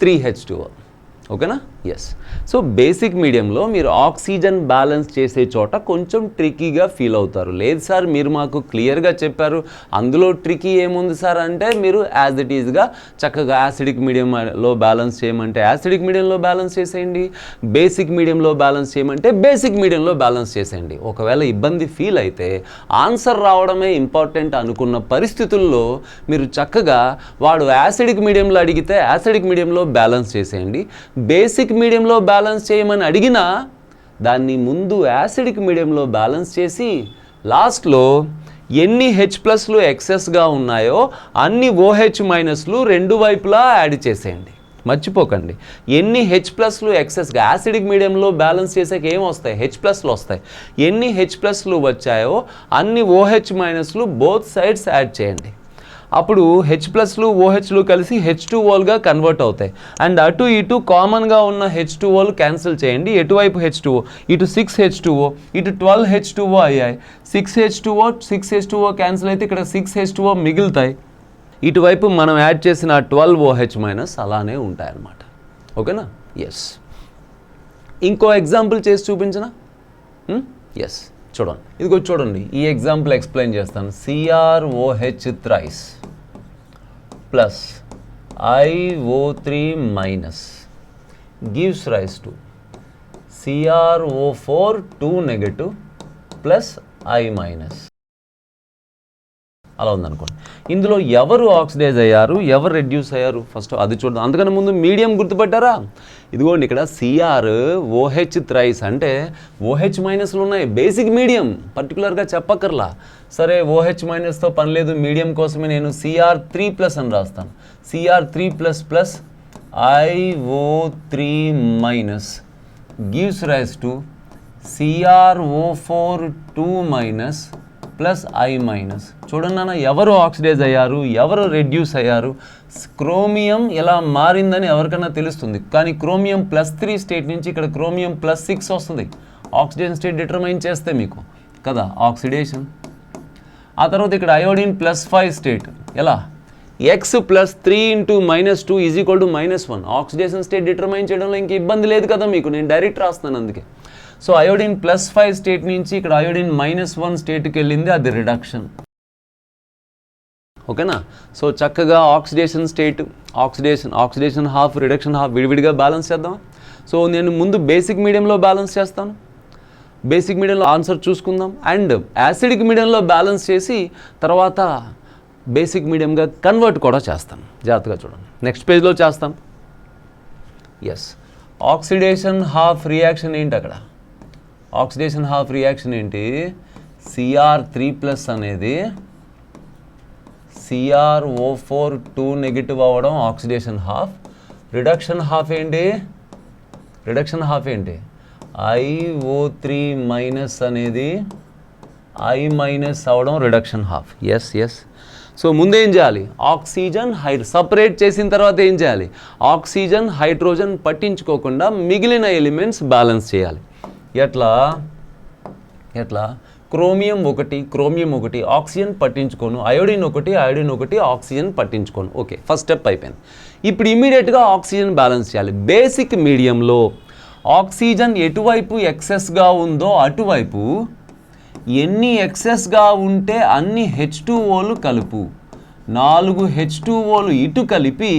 3H2O. ఓకేనా? Yes. So basic మీడియంలో మీరు oxygen balance చేసే చోట కొంచెం ట్రికీగా ఫీల్ అవుతారు. లేదు సార్ మీరు మాకు క్లియర్గా చెప్పారు, అందులో ట్రికీ ఏముంది సార్ అంటే, మీరు యాజ్ ఇట్ ఈజ్గా చక్కగా యాసిడిక్ మీడియంలో బ్యాలెన్స్ చేయమంటే యాసిడిక్ మీడియంలో బ్యాలెన్స్ చేసేయండి, బేసిక్ మీడియంలో బ్యాలెన్స్ చేయమంటే బేసిక్ మీడియంలో బ్యాలెన్స్ చేసేయండి. ఒకవేళ ఇబ్బంది ఫీల్ అయితే ఆన్సర్ రావడమే ఇంపార్టెంట్ అనుకున్న పరిస్థితుల్లో మీరు చక్కగా వాడు యాసిడిక్ మీడియంలో అడిగితే యాసిడిక్ మీడియంలో బ్యాలెన్స్ చేసేయండి, బేసిక్ మీడియంలో బ్యాలెన్స్ చేయమని అడిగినా దాన్ని ముందు యాసిడిక్ మీడియంలో బ్యాలెన్స్ చేసి లాస్ట్లో ఎన్ని H+లు ఎక్సెస్గా ఉన్నాయో అన్ని OH మైనస్లు రెండు వైపులా యాడ్ చేసేయండి. మర్చిపోకండి, ఎన్ని H+లు ఎక్సెస్గా యాసిడిక్ మీడియంలో బ్యాలెన్స్ చేసాక ఏం వస్తాయి? H+లు వస్తాయి. ఎన్ని H+లు వచ్చాయో అన్ని OH మైనస్లు బోత్ సైడ్స్ యాడ్ చేయండి. అప్పుడు H+లు OHలు కలిసి H2Oలుగా కన్వర్ట్ అవుతాయి. అండ్ అటు ఇటు కామన్గా ఉన్న H2Oలు క్యాన్సిల్ చేయండి. ఎటువైపు H2O, ఇటు 6H2O ఇటు 12H2O అయ్యాయి. 6H2O క్యాన్సిల్ అయితే ఇక్కడ 6H2O మిగులుతాయి. ఇటువైపు మనం యాడ్ చేసిన 12OH మైనస్ అలానే ఉంటాయి అన్నమాట. ఓకేనా? ఎస్. ఇంకో ఎగ్జాంపుల్ చేసి చూపించనా? ఎస్, చూడండి, ఇదిగో చూడండి, ఈ ఎగ్జాంపుల్ ఎక్స్ప్లెయిన్ చేస్తాను. CrOH thrice plus IO3 minus gives rise to CrO4 2 negative plus I minus. అలా ఉందనుకోండి. ఇందులో ఎవరు ఆక్సిడైజ్ అయ్యారు, ఎవరు రెడ్యూస్ అయ్యారు ఫస్ట్ అది చూద్దాం. అందుకని ముందు మీడియం గుర్తుపెట్టారా? ఇదిగోండి ఇక్కడ CrOH థ్రైస్ అంటే OH మైనస్లు ఉన్నాయి, బేసిక్ మీడియం పర్టికులర్గా చెప్పక్కర్లా. సరే OH మైనస్తో పని లేదు, మీడియం కోసమే నేను Cr3+ అని రాస్తాను. Cr3+ plus IO3 minus gives rise to CrO4 2 minus plus I minus. చూడండి నాన్న, ఎవరు ఆక్సిడైజ్ అయ్యారు, ఎవరు రెడ్యూస్ అయ్యారు. క్రోమియం ఎలా మారిందని ఎవరికైనా తెలుస్తుంది, కానీ క్రోమియం +3 స్టేట్ నుంచి ఇక్కడ క్రోమియం +6 వస్తుంది. ఆక్సిజన్ స్టేట్ డిటర్మైన్ చేస్తే మీకు కదా ఆక్సిడేషన్. ఆ తర్వాత ఇక్కడ అయోడిన్ +5 స్టేట్ ఎలా, X + 3 × -2 = -1. ఆక్సిడేషన్ స్టేట్ డిటర్మైన్ చేయడంలో ఇంక ఇబ్బంది లేదు కదా మీకు, నేను డైరెక్ట్ రాస్తున్నాను అందుకే. సో అయోడిన్ +5 స్టేట్ నుంచి ఇక్కడ అయోడిన్ -1 స్టేట్కి వెళ్ళింది, అది రిడక్షన్. ఓకేనా? సో చక్కగా oxidation state, oxidation half, reduction half విడివిడిగా బ్యాలెన్స్ చేద్దాం. సో నేను ముందు బేసిక్ మీడియంలో బ్యాలెన్స్ చేస్తాను, బేసిక్ మీడియంలో ఆన్సర్ చూసుకుందాం. అండ్ యాసిడిక్ మీడియంలో బ్యాలెన్స్ చేసి తర్వాత బేసిక్ మీడియంగా కన్వర్ట్ కూడా చేస్తాను. జాగ్రత్తగా చూడండి, నెక్స్ట్ పేజ్లో చేస్తాం. ఎస్, ఆక్సిడేషన్ హాఫ్ రియాక్షన్ ఏంటి అక్కడ? ఆక్సిడేషన్ హాఫ్ రియాక్షన్ ఏంటి? Cr3+ అనేది CrO4 2 నెగిటివ్ అవ్వడం ఆక్సిడేషన్ హాఫ్. రిడక్షన్ హాఫ్ ఏంటి? రిడక్షన్ హాఫ్ ఏంటి? IO3 మైనస్ అనేది I మైనస్ అవ్వడం రిడక్షన్ హాఫ్. ఎస్. సో ముందేం చేయాలి? ఆక్సిజన్ సపరేట్ చేసిన తర్వాత ఏం చేయాలి? ఆక్సిజన్ హైడ్రోజన్ పట్టించుకోకుండా మిగిలిన ఎలిమెంట్స్ బ్యాలెన్స్ చేయాలి. ఎట్లా? క్రోమియం 1 ఆక్సిజన్ పట్టించుకోను, అయోడిన్ 1 ఆక్సిజన్ పట్టించుకోను. ఓకే, ఫస్ట్ స్టెప్ అయిపోయింది. ఇప్పుడు ఇమీడియట్గా ఆక్సిజన్ బ్యాలెన్స్ చేయాలి. బేసిక్ మీడియంలో ఆక్సిజన్ ఎటువైపు ఎక్సెస్గా ఉందో అటువైపు ఎన్ని ఎక్సెస్గా ఉంటే అన్ని H2Oలు కలుపు. 4 H2Oలు ఇటు కలిపి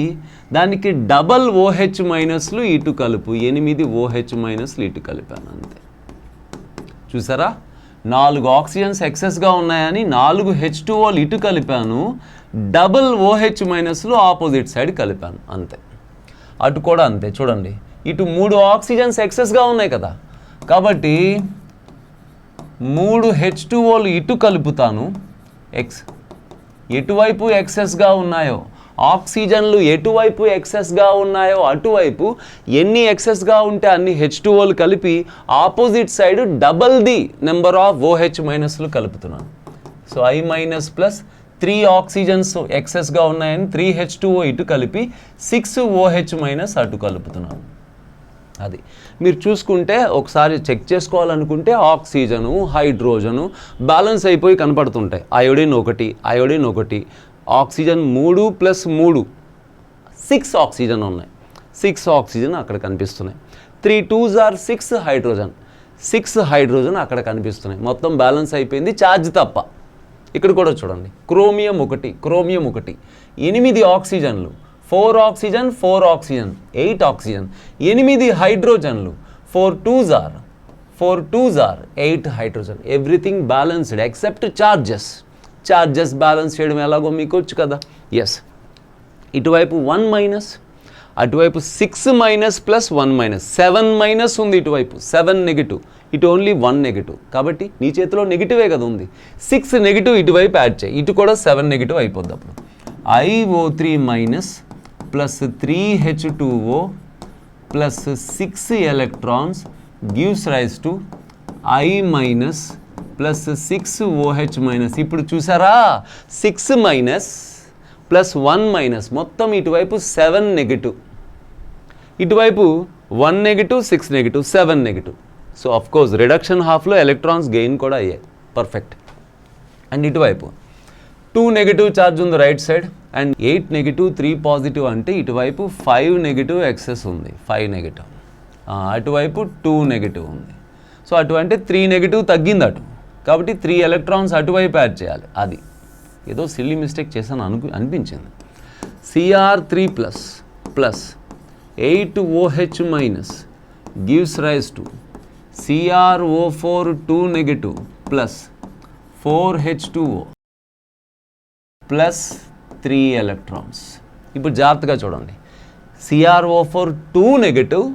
దానికి డబల్ OH మైనస్లు ఇటు కలుపు, 8 OH మైనస్లు ఇటు కలిపాను అంతే. చూసారా, 4 ఆక్సిజన్స్ ఎక్సెస్గా ఉన్నాయని 4 H2Oలు ఇటు కలిపాను, డబల్ OH మైనస్లు ఆపోజిట్ సైడ్ కలిపాను అంతే. అటు కూడా అంతే. చూడండి, ఇటు 3 ఆక్సిజన్స్ ఎక్సెస్గా ఉన్నాయి కదా, కాబట్టి 3 H2Oలు ఇటు కలుపుతాను. ఎటువైపు ఎక్సెస్గా ఉన్నాయో ఆక్సిజన్లు, ఎటువైపు ఎక్సెస్గా ఉన్నాయో అటువైపు ఎన్ని ఎక్సెస్గా ఉంటే అన్ని H2Oలు కలిపి opposite side double the number of OH మైనస్లు కలుపుతున్నాను. So I minus plus 3 oxygens ఎక్సెస్గా ఉన్నాయని 3 H2O ఇటు కలిపి 6 OH మైనస్ అటు కలుపుతున్నాను. అది మీరు చూసుకుంటే ఒకసారి చెక్ చేసుకోవాలనుకుంటే ఆక్సిజను, హైడ్రోజను బ్యాలెన్స్ అయిపోయి కనపడుతుంటాయి. అయోడిన్ ఒకటి, ఆక్సిజన్ 3 + 3 6 ఆక్సిజన్ ఉన్నాయి. 6 ఆక్సిజన్ అక్కడ కనిపిస్తున్నాయి. 3 2s are 6 హైడ్రోజన్, 6 హైడ్రోజన్ అక్కడ కనిపిస్తున్నాయి. మొత్తం బ్యాలెన్స్ అయిపోయింది, ఛార్జ్ తప్ప. ఇక్కడ కూడా చూడండి, chromium 1, 8 ఆక్సిజన్లు, 4 oxygen 8 oxygen, 8 హైడ్రోజన్లు, 4 2s are 8 hydrogen. Everything balanced except charges balance చేయడం ఎలాగో మీకు వచ్చు కదా. ఎస్, ఇటువైపు 1 మైనస్, అటువైపు 6 మైనస్ ప్లస్ 1 మైనస్, 7 మైనస్ ఉంది ఇటువైపు, 7 నెగిటివ్, ఇటు ఓన్లీ 1 నెగిటివ్. కాబట్టి నీ చేతిలో నెగిటివే కదా ఉంది, 6 నెగిటివ్ ఇటువైపు యాడ్ చేయి, ఇటు కూడా 7 నెగిటివ్ అయిపోద్ది. అప్పుడు IO3 minus plus 3H2O plus 6 electrons gives rise to I minus plus 6 OH minus. ఇప్పుడు చూసారా, 6 మైనస్ ప్లస్ 1 మైనస్, మొత్తం ఇటువైపు 7 నెగిటివ్, ఇటువైపు 1 negative, 6 negative, 7 negative. So of course reduction హాఫ్లో ఎలక్ట్రాన్స్ గెయిన్ కూడా అయ్యాయి, పర్ఫెక్ట్. అండ్ ఇటువైపు 2 నెగిటివ్ ఛార్జ్ ఉంది right side, and 8 negative 3 positive, అంటే ఇటువైపు 5 నెగిటివ్ ఎక్సెస్ ఉంది, 5 నెగిటివ్, అటువైపు 2 నెగిటివ్ ఉంది. సో అటు అంటే 3 నెగిటివ్ తగ్గింది అటు, కాబట్టి 3 ఎలక్ట్రాన్స్ అటువైపు యాడ్ చేయాలి. అది ఏదో సిల్లీ మిస్టేక్ చేశాను అనిపించింది. Cr3 plus 8 OH minus gives rise to CrO4 2 negative plus 4H2O plus 3 electrons. ఇప్పుడు జాగ్రత్తగా చూడండి, CrO4 2 నెగిటివ్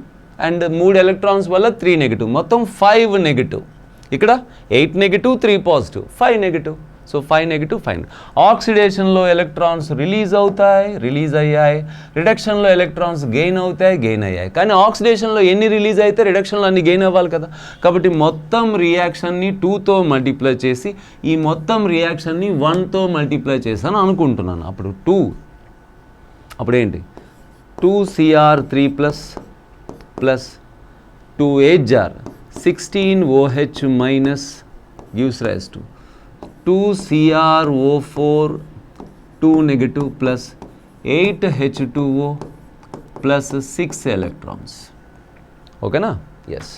అండ్ 3 ఎలక్ట్రాన్స్ వల్ల 3 నెగిటివ్, మొత్తం 5 నెగిటివ్. ఇక్కడ 8 negative 3 positive, 5 negative. So 5 negative 5. ఆక్సిడేషన్లో ఎలక్ట్రాన్స్ రిలీజ్ అయ్యాయి, రిడక్షన్లో ఎలక్ట్రాన్స్ గెయిన్ అయ్యాయి. కానీ ఆక్సిడేషన్లో ఎన్ని రిలీజ్ అయితే రిడక్షన్లో అన్ని గెయిన్ అవ్వాలి కదా. కాబట్టి మొత్తం రియాక్షన్ని 2తో మల్టిప్లై చేసి ఈ మొత్తం రియాక్షన్ని 1తో మల్టిప్లై చేశాను అనుకుంటున్నాను. అప్పుడు 2, అప్పుడేంటి 2Cr3 plus 2H 16 OH minus gives rise to 2CrO4 2 negative plus 8H2O plus 6 electrons. ఓకేనా? ఎస్.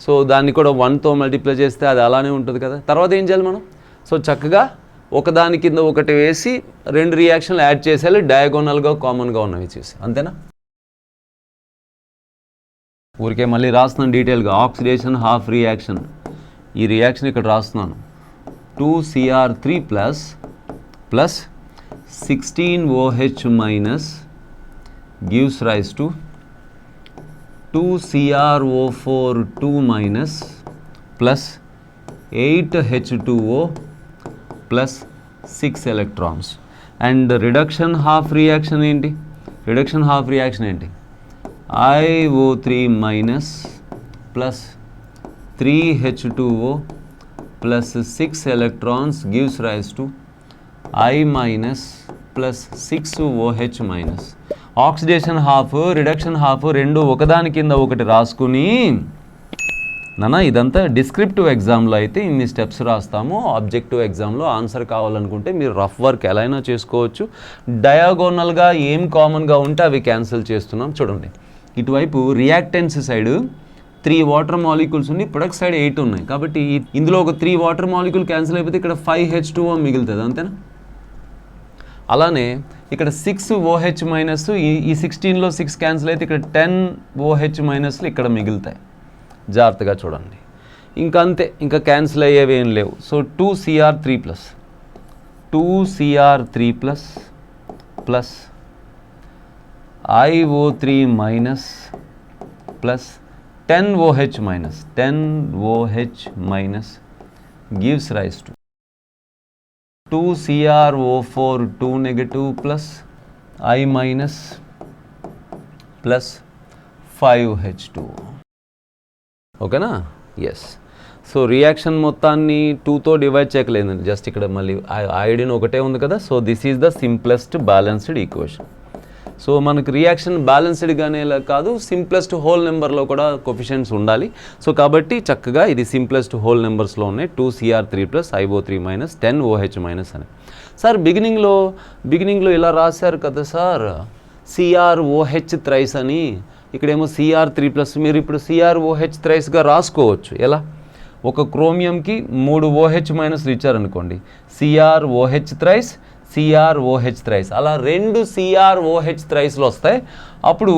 సో దాన్ని కూడా 1తో మల్టిప్లై చేస్తే అది అలానే ఉంటుంది కదా. తర్వాత ఏం చేయాలి మనం? సో చక్కగా ఒకదాని కింద ఒకటి వేసి 2 రియాక్షన్లు యాడ్ చేసేయాలి, డయాగోనల్గా కామన్గా ఉన్నవి చేసి, అంతేనా? ఊరికే మళ్ళీ రాస్తున్నాను డీటెయిల్గా. ఆక్సిడేషన్ హాఫ్ రియాక్షన్, ఈ రియాక్షన్ ఇక్కడ రాస్తున్నాను. 2Cr3 plus 16 OH minus gives rise to 2CrO4 2 minus plus 8H2O plus 6 electrons. And reduction half reaction ఏంటి? IO3 minus plus 3H2O plus 6 electrons gives rise to I minus plus 6 OH minus. Oxidation half, reduction half రెండు ఒకదాని కింద ఒకటి రాసుకుని, నాన్న ఇదంతా descriptive ఎగ్జామ్లో అయితే ఇన్ని స్టెప్స్ రాస్తాము. ఆబ్జెక్టివ్ ఎగ్జామ్లో ఆన్సర్ కావాలనుకుంటే మీరు రఫ్ వర్క్ ఎలా అయినా చేసుకోవచ్చు. డయాగోనల్గా ఏం కామన్గా ఉంటే అవి క్యాన్సిల్ చేస్తున్నాం. చూడండి, ఇటువైపు రియాక్టెన్స్ సైడ్ 3 వాటర్ మాలిక్యూల్స్ ఉన్నాయి, ప్రొడక్ట్ సైడ్ 8 ఉన్నాయి. కాబట్టి ఇందులో ఒక 3 వాటర్ మాలిక్యూల్ క్యాన్సిల్ అయిపోతే ఇక్కడ 5H2O మిగులుతుంది, అంతేనా? అలానే ఇక్కడ 6 OH మైనస్ ఈ 16లో 6 క్యాన్సిల్ అయితే ఇక్కడ 10 OH మైనస్లు ఇక్కడ మిగులుతాయి. జాగ్రత్తగా చూడండి. ఇంకా అంతే, ఇంకా క్యాన్సిల్ అయ్యేవి ఏం లేవు. So 2Cr3 plus IO3 minus plus 10 OH minus gives rise to 2CrO4 2 negative plus I minus plus 5H2. ఓకేనా? ఎస్. సో రియాక్షన్ మొత్తాన్ని 2తో డివైడ్ చేయలేదండి, జస్ట్ ఇక్కడ మళ్ళీ ఐడిన్ ఒకటే ఉంది కదా. So this is the simplest balanced equation. So మనకు రియాక్షన్ బ్యాలెన్స్డ్గానే కాదు, సింప్లెస్ట్ హోల్ నెంబర్లో కూడా కోఫిషియెంట్స్ ఉండాలి. సో కాబట్టి చక్కగా ఇది సింప్లెస్ట్ హోల్ నెంబర్స్లో ఉన్నాయి. 2Cr3 plus IO3 minus 10 OH minus అని. సార్ బిగినింగ్లో ఇలా రాశారు కదా సార్, CrOH థ్రైస్ అని. ఇక్కడేమో Cr3 ప్లస్, మీరు ఇప్పుడు CrOH థ్రైస్గా రాసుకోవచ్చు. ఎలా? ఒక క్రోమియంకి 3 OH మైనస్లు ఇచ్చారనుకోండి, CrOH థ్రైస్, CrOH థ్రైస్, అలా 2 CrOH థ్రైస్లు వస్తాయి. అప్పుడు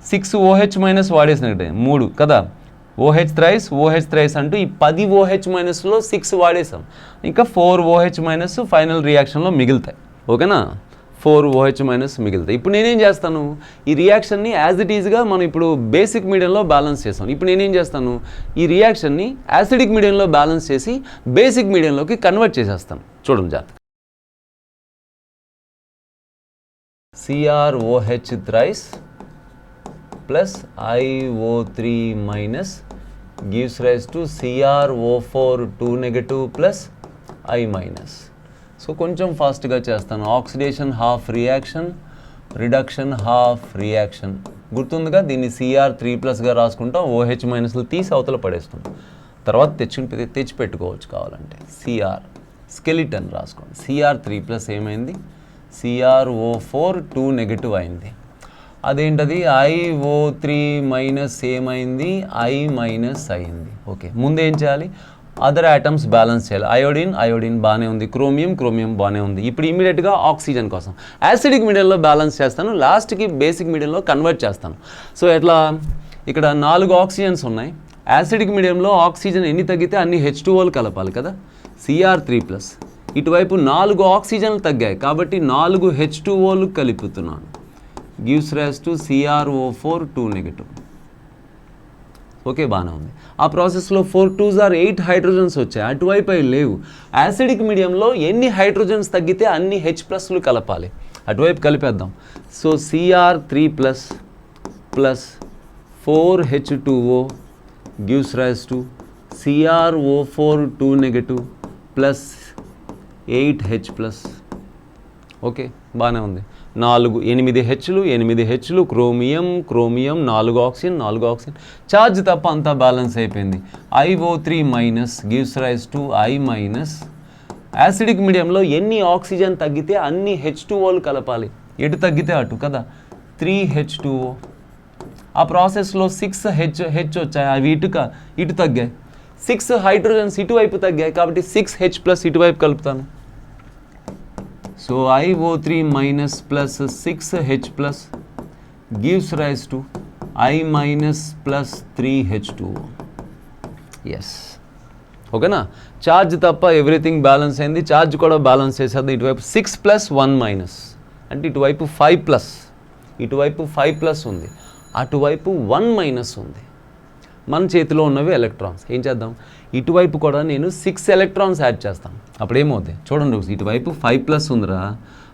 6 OH మైనస్ వాడేసినట్టే, 3 కదా, OH థ్రైస్ అంటూ ఈ 10 OH మైనస్లో 6 వాడేసాం. ఇంకా 4 OH మైనస్ ఫైనల్ రియాక్షన్లో మిగులుతాయి. ఓకేనా? 4 OH మైనస్ మిగులుతాయి. ఇప్పుడు నేనేం చేస్తాను, ఈ రియాక్షన్ని యాజ్ ఇట్ ఈజ్గా మనం ఇప్పుడు బేసిక్ మీడియంలో బ్యాలెన్స్ చేస్తాం. ఇప్పుడు నేనేం చేస్తాను, ఈ రియాక్షన్ని యాసిడిక్ మీడియంలో బ్యాలెన్స్ చేసి బేసిక్ మీడియంలోకి కన్వర్ట్ చేసేస్తాను. చూడండి జాగ్రత్త. CrOH thrice plus IO3 minus gives rise to CrO4 2 negative plus I minus. So కొంచెం ఫాస్ట్గా చేస్తాను. Oxidation half reaction, reduction half reaction. గుర్తుందిగా, దీన్ని Cr3+గా రాసుకుంటాం. OH మైనస్లు తీసి అవతల పడేస్తాం. తర్వాత తెచ్చి పెట్టుకోవచ్చు కావాలంటే. Cr స్కెలిటన్ రాసుకోండి. Cr3+ ఏమైంది, CrO4 2 నెగటివ్ అయింది. అదేంటది, IO3 మైనస్ ఏమైంది, I మైనస్ అయింది. ఓకే, ముందేం చేయాలి, అదర్ ఐటమ్స్ బ్యాలెన్స్ చేయాలి. అయోడిన్ బాగానే ఉంది, క్రోమియం బాగానే ఉంది. ఇప్పుడు ఇమీడియట్గా ఆక్సిజన్ కోసం యాసిడిక్ మీడియంలో బ్యాలెన్స్ చేస్తాను, లాస్ట్కి బేసిక్ మీడియంలో కన్వర్ట్ చేస్తాను. సో ఎట్లా, ఇక్కడ 4 ఆక్సిజన్స్ ఉన్నాయి. యాసిడిక్ మీడియంలో ఆక్సిజన్ ఎన్ని తగ్గితే అన్ని H2Oలు కలపాలి కదా. Cr3+, ఇటువైపు 4 ఆక్సిజన్లు తగ్గాయి కాబట్టి 4 H2Oలు కలుపుతున్నాను. Gives rise to CrO4 2 negative. Okay, బాగానే ఉంది. ఆ ప్రాసెస్లో 4 2s are 8 హైడ్రోజన్స్ వచ్చాయి, అటువైపు అవి లేవు. యాసిడిక్ మీడియంలో ఎన్ని హైడ్రోజన్స్ తగ్గితే అన్ని H+లు కలపాలి, అటువైపు కలిపేద్దాం. So Cr3+ plus 4H2O gives rise to CrO4 2 negative plus 8H+. Okay, బాగానే ఉంది. 8 Hలు, క్రోమియం, 4 ఆక్సిజన్, ఛార్జ్ తప్ప అంతా బ్యాలెన్స్ అయిపోయింది. IO3 minus gives rise to I minus. Acidic మీడియంలో ఎన్ని ఆక్సిజన్ తగ్గితే అన్ని H2Oలు కలపాలి, ఎటు తగ్గితే అటు కదా, 3H2O. ఆ ప్రాసెస్లో 6H వచ్చాయి, అవి ఇటు తగ్గాయి. 6 హైడ్రోజన్స్ ఇటువైపు తగ్గాయి కాబట్టి 6H+ ఇటువైపు కలుపుతాను. So IO3 minus plus 6H+ gives rise to I minus plus 3H2O. Yes, ఓకేనా. ఛార్జ్ తప్ప ఎవ్రీథింగ్ బ్యాలెన్స్ అయింది, ఛార్జ్ కూడా బ్యాలెన్స్ చేసేది. ఇటువైపు 6 ప్లస్ 1 మైనస్ అంటే ఇటువైపు 5+, ఇటువైపు 5+ ఉంది, అటువైపు 1 మైనస్ ఉంది. మన చేతిలో ఉన్నవి ఎలక్ట్రాన్స్. ఏం చేద్దాం, ఇటువైపు కూడా నేను 6 ఎలక్ట్రాన్స్ యాడ్ చేస్తాను. అప్పుడు ఏమవుతాయి చూడండి, ఇటువైపు 5+ ఉందిరా,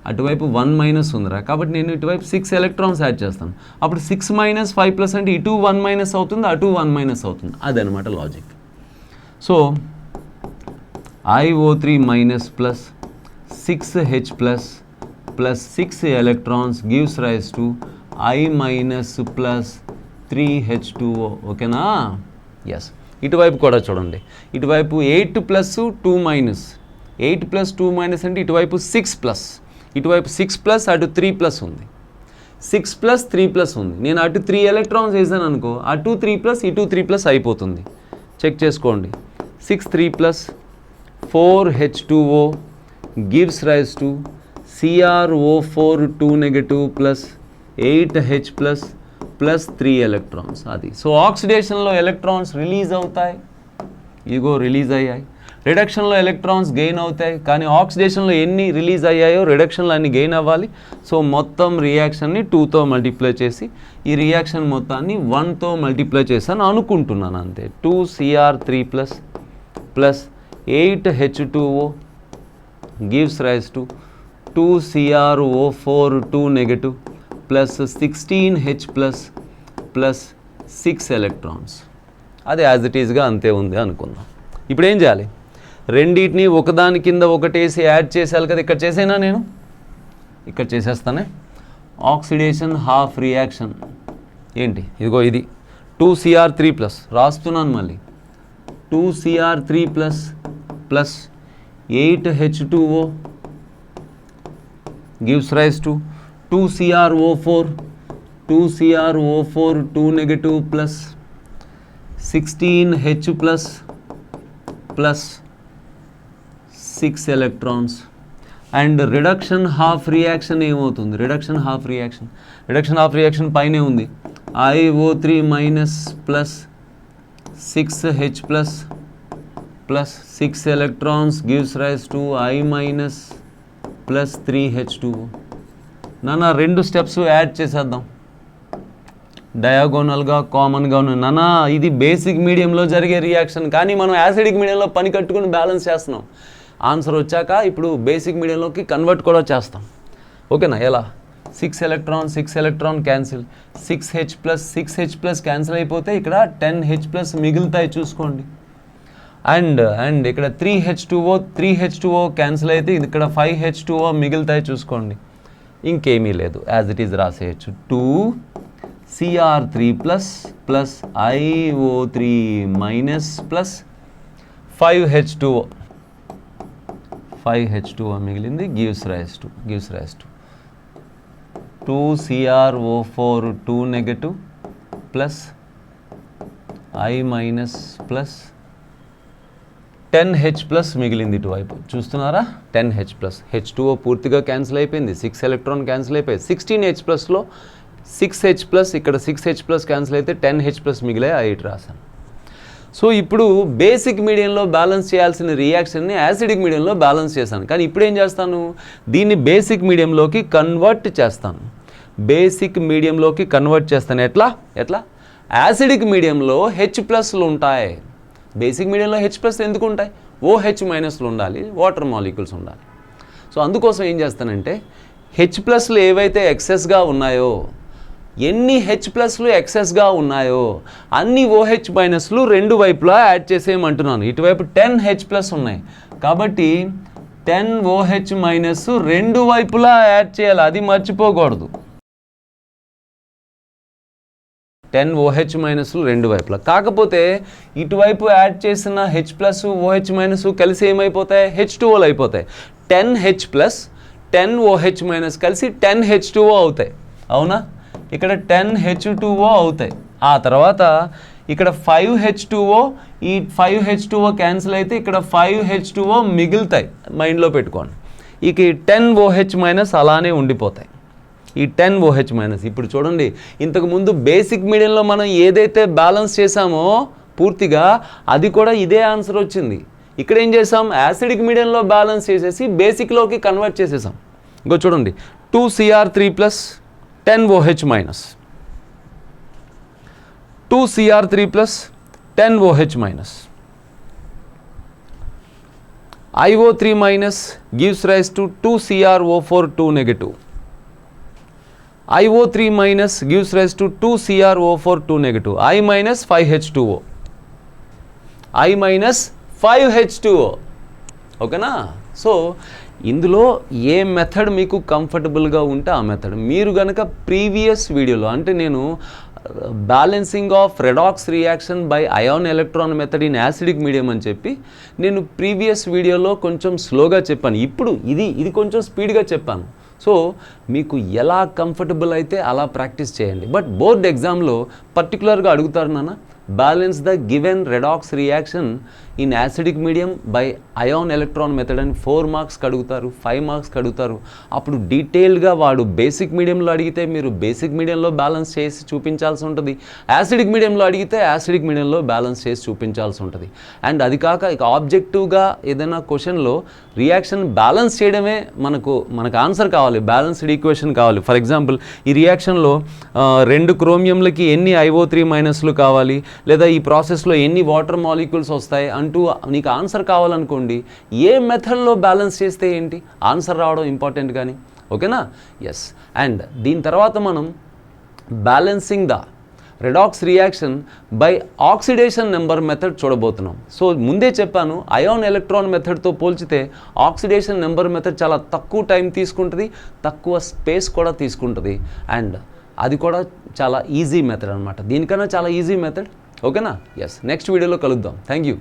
అటువైపు 1 మైనస్ ఉందిరా, కాబట్టి నేను ఇటువైపు 6 ఎలక్ట్రాన్స్ యాడ్ చేస్తాను. అప్పుడు 6 మైనస్ 5+ అంటే ఇటు 1 మైనస్ అవుతుంది, అటు 1 మైనస్ అవుతుంది. అదనమాట logic. So IO3 minus plus 6H+ plus 6 electrons gives rise to I minus plus 3H2O. ఓకేనా. ఎస్, ఇటువైపు కూడా చూడండి, ఇటువైపు 8 ప్లస్ 2 మైనస్, 8 ప్లస్ 2 మైనస్ అంటే ఇటువైపు 6+, ఇటువైపు 6+, అటు 3+ ఉంది. 6+, 3+ ఉంది. నేను అటు 3 ఎలక్ట్రాన్స్ వేసాను అనుకో, అటు 3+, ఇటు 3+ అయిపోతుంది. చెక్ చేసుకోండి. 6 3+ 4H2O gives rise to CrO4 2 negative plus 8H plus 3 electrons. అది సో ఆక్సిడేషన్లో ఎలక్ట్రాన్స్ రిలీజ్ అవుతాయి, ఇగో రిలీజ్ అయ్యాయి. రిడక్షన్లో ఎలక్ట్రాన్స్ గెయిన్ అవుతాయి, కానీ ఆక్సిడేషన్లో ఎన్ని రిలీజ్ అయ్యాయో రిడక్షన్లో అన్ని గెయిన్ అవ్వాలి. సో మొత్తం రియాక్షన్ని 2తో మల్టిప్లై చేసి ఈ రియాక్షన్ మొత్తాన్ని 1తో మల్టిప్లై చేశాను అనుకుంటున్నాను అంతే. 2Cr3 plus 8H2O gives rise to 2CrO4 2 negative plus 16H plus 6 electrons. అది యాజ్ ఇట్ ఈజ్గా అంతే ఉంది అనుకుందాం. ఇప్పుడు ఏం చేయాలి? రెండింటిని ఒకదాని కింద ఒకటేసి యాడ్ చేసేయాలి కదా. ఇక్కడ చేసేనా, నేను ఇక్కడ చేసేస్తానే. ఆక్సిడేషన్ హాఫ్ రియాక్షన్ ఏంటి, ఇదిగో ఇది 2Cr3 ప్లస్ రాస్తున్నాను మళ్ళీ. 2Cr3 plus 8H2O gives rise to 2CrO4 2 negative plus 16H plus 6 electrons. And reduction half reaction ఏమవుతుంది? రిడక్షన్ హాఫ్ రియాక్షన్ పైనే ఉంది. IO3 minus plus 6H plus 6 electrons gives rise to I minus plus 3H2O. నాన్న 2 steps add చేసేద్దాం, డయాగోనల్గా కామన్గా ఉన్నాయి. నాన్న ఇది basic మీడియంలో జరిగే రియాక్షన్, కానీ మనం యాసిడిక్ మీడియంలో పని కట్టుకుని బ్యాలెన్స్ చేస్తున్నాం. ఆన్సర్ వచ్చాక ఇప్పుడు బేసిక్ మీడియంలోకి కన్వర్ట్ కూడా చేస్తాం. ఓకేనా? ఎలా? 6 electron cancel, 6H plus cancel అయిపోతే ఇక్కడ 10H మిగులుతాయి చూసుకోండి. అండ్ ఇక్కడ 3H2O క్యాన్సిల్ అయితే ఇక్కడ 5H2O మిగులుతాయి చూసుకోండి. ఇంకేమీ లేదు, యాజ్ ఇట్ ఈజ్ రాసేయచ్చు. 2Cr3 plus IO3 minus plus 5H2O మిగిలింది, gives rise to 2CrO4 2 negative plus I minus plus 10H plus మిగిలింది ఇటువైపు చూస్తున్నారా? 10H ప్లస్ H2O పూర్తిగా క్యాన్సిల్ అయిపోయింది, 6 ఎలక్ట్రాన్ క్యాన్సిల్ అయిపోయింది. 16H ప్లస్లో 6H ప్లస్ ఇక్కడ 6H ప్లస్ క్యాన్సిల్ అయితే 10H ప్లస్ మిగిలే 8 రాశాను. సో ఇప్పుడు బేసిక్ మీడియంలో బ్యాలెన్స్ చేయాల్సిన రియాక్షన్ని యాసిడిక్ మీడియంలో బ్యాలెన్స్ చేశాను, కానీ ఇప్పుడు ఏం చేస్తాను? దీన్ని బేసిక్ మీడియంలోకి కన్వర్ట్ చేస్తాను. ఎట్లా? యాసిడిక్ మీడియంలో H ప్లస్లు ఉంటాయి, బేసిక్ మీడియంలో H ప్లస్ ఎందుకు ఉంటాయి? OH మైనస్లు ఉండాలి, వాటర్ మాలిక్యూల్స్ ఉండాలి. సో అందుకోసం ఏం చేస్తానంటే H ప్లస్లు ఏవైతే ఎక్సెస్గా ఉన్నాయో, ఎన్ని H ప్లస్లు ఎక్సెస్గా ఉన్నాయో అన్ని OH మైనస్లు రెండు వైపులా యాడ్ చేసేయమంటున్నాను. ఇటువైపు 10H ప్లస్ ఉన్నాయి కాబట్టి 10OH మైనస్ రెండు వైపులా యాడ్ చేయాలి, అది మర్చిపోకూడదు. 10OH మైనస్లు రెండు వైపులా. కాకపోతే ఇటువైపు యాడ్ చేసిన H ప్లస్ OH మైనస్ కలిసి ఏమైపోతాయి? H2Oలు అయిపోతాయి. 10H ప్లస్ 10OH మైనస్ కలిసి 10H2O అవుతాయి, అవునా? ఇక్కడ 10H2O అవుతాయి. ఆ తర్వాత ఇక్కడ 5H2O, ఈ 5H2O క్యాన్సిల్ అయితే ఇక్కడ 5H2O మిగులుతాయి, మైండ్లో పెట్టుకోండి. ఇక 10OH మైనస్ అలానే ఉండిపోతాయి. ఈ 10OH మైనస్ ఇప్పుడు చూడండి, ఇంతకుముందు బేసిక్ మీడియంలో మనం ఏదైతే బ్యాలెన్స్ చేసామో పూర్తిగా అది కూడా ఇదే ఆన్సర్ వచ్చింది. ఇక్కడ ఏం చేసాం? యాసిడిక్ మీడియంలో బ్యాలెన్స్ చేసేసి బేసిక్లోకి కన్వర్ట్ చేసేసాం. ఇంకో చూడండి, 2Cr3 plus 10OH minus, 2Cr3 plus 10OH minus, IO3 minus gives rise to 2CrO4 2 negative, IO3 minus gives rise to 2CrO4 2 negative, I minus 5H2O, I minus 5H2O. ఓకేనా? So ఇందులో ఏ method మీకు కంఫర్టబుల్గా ఉంటే ఆ method. మీరు కనుక previous వీడియోలో అంటే నేను balancing of redox reaction by ion electron method in acidic medium అని చెప్పి నేను ప్రీవియస్ వీడియోలో కొంచెం స్లోగా చెప్పాను. ఇప్పుడు ఇది కొంచెం స్పీడ్గా చెప్పాను. సో మీకు ఎలా కంఫర్టబుల్ అయితే అలా ప్రాక్టీస్ చేయండి. బట్ బోర్డ్ ఎగ్జామ్లో పర్టికులర్గా అడుగుతారు నాన్న, balance the given redox reaction in acidic medium by ion electron method అని 4 మార్క్స్కి అడుగుతారు, 5 మార్క్స్కి అడుగుతారు. అప్పుడు డీటెయిల్గా వాడు బేసిక్ మీడియంలో అడిగితే మీరు బేసిక్ మీడియంలో బ్యాలెన్స్ చేసి చూపించాల్సి ఉంటుంది, యాసిడిక్ మీడియంలో అడిగితే యాసిడిక్ మీడియంలో బ్యాలెన్స్ చేసి చూపించాల్సి ఉంటుంది. అండ్ అది కాక ఇక ఆబ్జెక్టివ్గా ఏదైనా క్వశ్చన్లో రియాక్షన్ బ్యాలెన్స్ చేయడమే మనకు ఆన్సర్ కావాలి, బ్యాలెన్స్డ్ ఈక్వేషన్ కావాలి. ఫర్ ఎగ్జాంపుల్ ఈ రియాక్షన్లో 2 క్రోమియంలకి ఎన్ని IO3- కావాలి, లేదా ఈ ప్రాసెస్లో ఎన్ని వాటర్ మాలిక్యూల్స్ వస్తాయి అంటూ నీకు ఆన్సర్ కావాలనుకోండి, ఏ మెథడ్లో బ్యాలెన్స్ చేస్తే ఏంటి ఆన్సర్ రావడం ఇంపార్టెంట్ కానీ, ఓకేనా? ఎస్. అండ్ దీని తర్వాత మనం balancing the redox reaction by oxidation number method చూడబోతున్నాం. సో ముందే చెప్పాను, అయాన్ ఎలక్ట్రాన్ మెథడ్తో పోల్చితే ఆక్సిడేషన్ నెంబర్ మెథడ్ చాలా తక్కువ టైం తీసుకుంటుంది, తక్కువ స్పేస్ కూడా తీసుకుంటుంది. అండ్ అది కూడా చాలా ఈజీ మెథడ్ అనమాట, దీనికన్నా చాలా ఈజీ మెథడ్, ఓకేనా? ఎస్. నెక్స్ట్ వీడియోలో కలుద్దాం. Thank you.